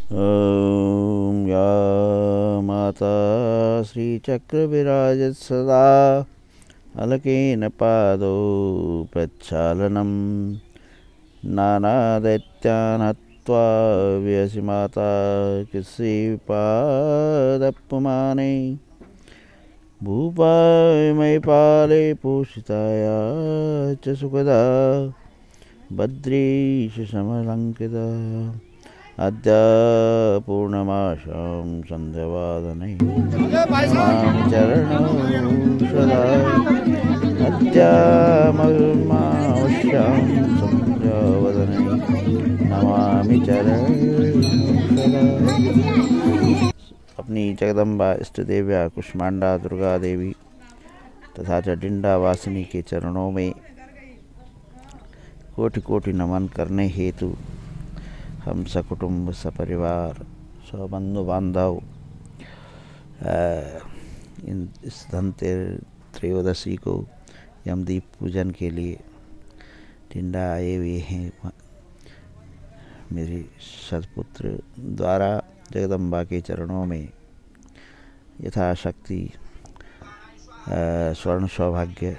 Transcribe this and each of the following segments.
ॐ या माता श्रीचक्रविराजत् सदा अलकेन पादौ प्रक्षालनं नानादैत्यान् हत्वा व्यसि माता कृष्णपादपमाने भूपाय मयिपाले पोषिताया च सुखदा भद्रीश समलङ्कृता अद्य पूर्णमाशां सन्ध्यावादने नमामि चरणौ सदा अद्य ममाशां सन्ध्यावदने नमामि चरणौ सदा। अपनी जगदम्बा इष्ट देव्या कुष्मांडा दुर्गा देवी तथा जडिंडा वासिनी के चरणों में कोटि कोटि नमन करने हेतु हम सकुटुंब सपरिवार सबंधु बांधव इस त्रयोदशी को यमदीप पूजन के लिए टिंडा आए हुए हैं। मेरे सतपुत्र द्वारा जगदम्बा के चरणों में यथाशक्ति स्वर्ण सौभाग्य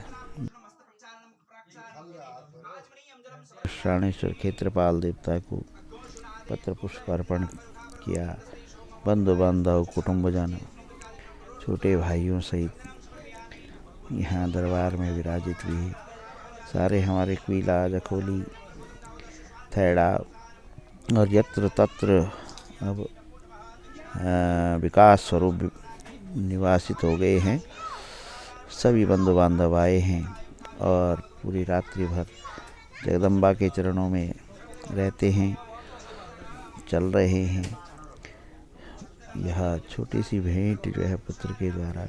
श्राणेश्वर क्षेत्रपाल देवता को पत्र पुष्प अर्पण किया। बंधु बांधव कुटुंबजन छोटे भाइयों सहित यहाँ दरबार में विराजित हुए सारे हमारे क्वीला जखोली थैड़ा और यत्र तत्र अब विकास स्वरूप निवासित हो गए हैं। सभी बंधु बांधव आए हैं और पूरी रात्रि भर जगदम्बा के चरणों में रहते हैं, चल रहे हैं। यह छोटी सी भेंट जो है पुत्र के द्वारा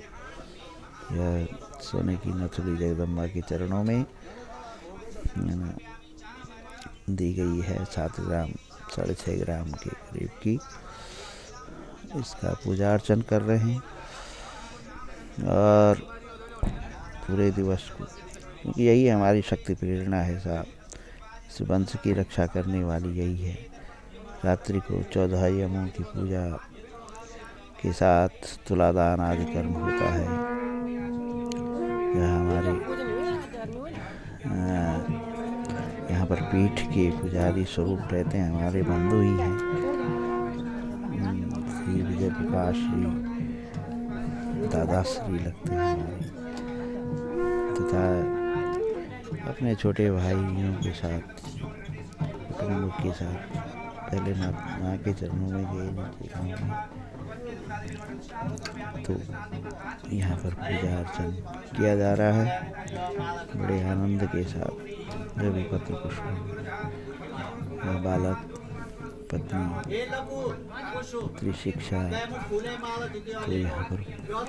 यह सोने की नथुली जगदम्बा के चरणों में दी गई है। 7 ग्राम 6.5 ग्राम के करीब की इसका पूजा अर्चन कर रहे हैं और पूरे दिवस को, क्योंकि यही हमारी शक्ति प्रेरणा है साहब, इस वंश की रक्षा करने वाली यही है। रात्रि को 14 यमों की पूजा के साथ तुलादान आदि कर्म होता है। यह हमारे यहाँ पर पीठ के पुजारी स्वरूप रहते हैं, हमारे बंधु ही हैं। श्री विजय प्रकाश श्री दादाश्री लगते हैं हमारे, तथा अपने छोटे भाइयों के साथ कुटुंब के साथ पहले माँ के चरणों में गए नीचे गाँव में, तो यहाँ पर पूजा अर्चन किया जा रहा है बड़े आनंद के साथ। रवि पत्र पुष्प बालक पत्नी पुत्री शिक्षा तो यहाँ पर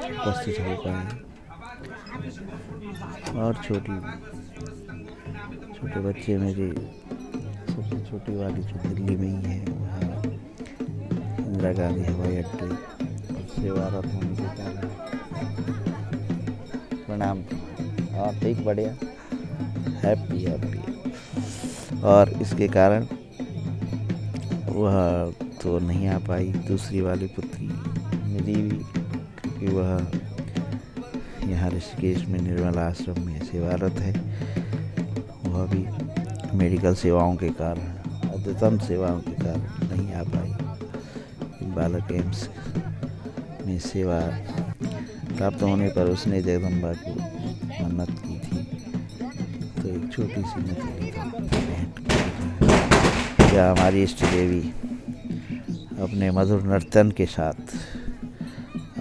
उपस्थित हो पाए और छोटे बच्चे मेरे सबसे छोटी वाली जो दिल्ली में ही है, वहाँ इंदिरा गांधी हवाई अड्डे सेवारत होने के कारण प्रणाम और ठीक बढ़िया हैप्पी और इसके कारण वह तो नहीं आ पाई। दूसरी वाली पुत्री निधि भी, क्योंकि वह यहाँ ऋषिकेश में निर्मल आश्रम में सेवारत है, वह भी मेडिकल सेवाओं के कारण अद्यतन सेवाओं के कारण नहीं आ पाई। बालक एम्स में सेवा प्राप्त होने पर उसने जगदम्बा को मन्नत की थी, तो एक छोटी सी नथुली भेंट या हमारी इष्ट देवी अपने मधुर नर्तन के साथ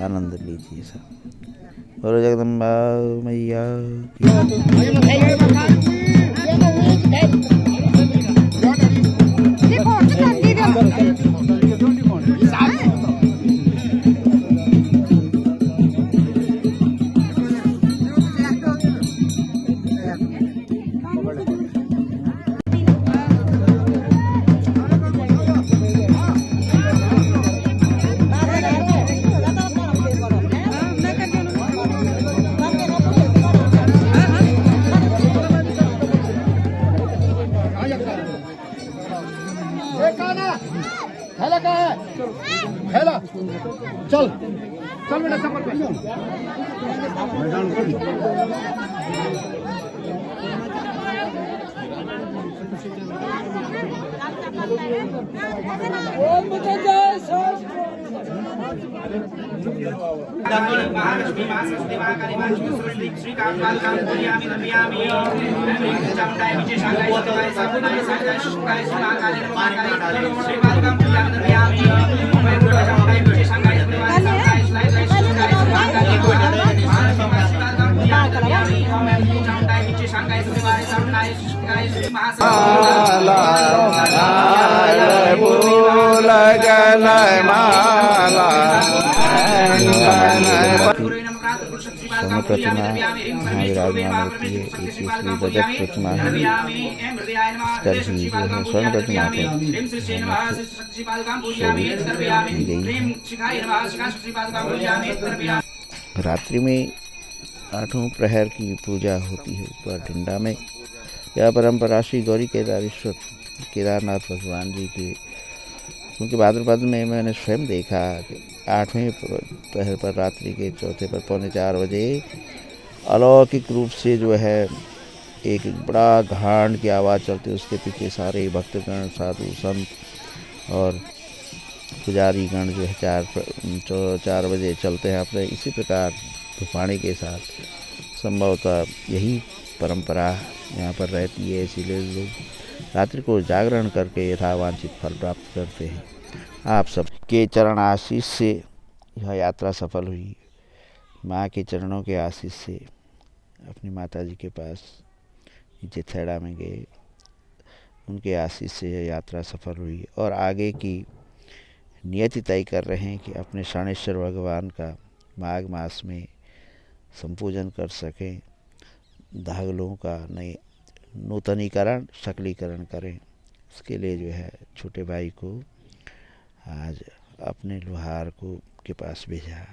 आनंद लीजिए सब। बोलो जगदम्बा मैया की। लगा है फैला चल चल बेटा चप्पल स्वर्ण प्रतिमा यहाँ विराजमान होती है। 21वीं रजत प्रतिमा है। इसका भी जो है स्वर्ण प्रतिमा को दी गई है। रात्रि में 8वें प्रहर की पूजा होती है ऊपर ढिंडा में। यह परंपरा श्री गौरी केदारेश्वर केदारनाथ भगवान जी की, क्योंकि भाद्रपद में मैंने स्वयं देखा कि 8वें प्रहर पर रात्रि के चौथे पर 3:45 बजे अलौकिक रूप से जो है एक बड़ा घाट की आवाज़ चलती है। उसके पीछे सारे भक्तगण, साधु, संत और पुजारी गण जो है 4 बजे चलते हैं अपने। इसी प्रकार धूपाणी के साथ संभवतः यही परंपरा यहाँ पर रहती है, इसीलिए लोग रात्रि को जागरण करके यथावांछित फल प्राप्त करते हैं। आप सबके चरण आशीष से यह यात्रा सफल हुई। माँ के चरणों के आशीष से अपनी माता जी के पास नीचे थैड़ा में गए, उनके आशीष से यह यात्रा सफल हुई और आगे की नियति तय कर रहे हैं कि अपने शरणेश्वर भगवान का माघ मास में संपूजन कर सकें, धागलों का नए नूतनीकरण सकलीकरण करें। इसके लिए जो है छोटे भाई को आज अपने लोहार को के पास भेजा।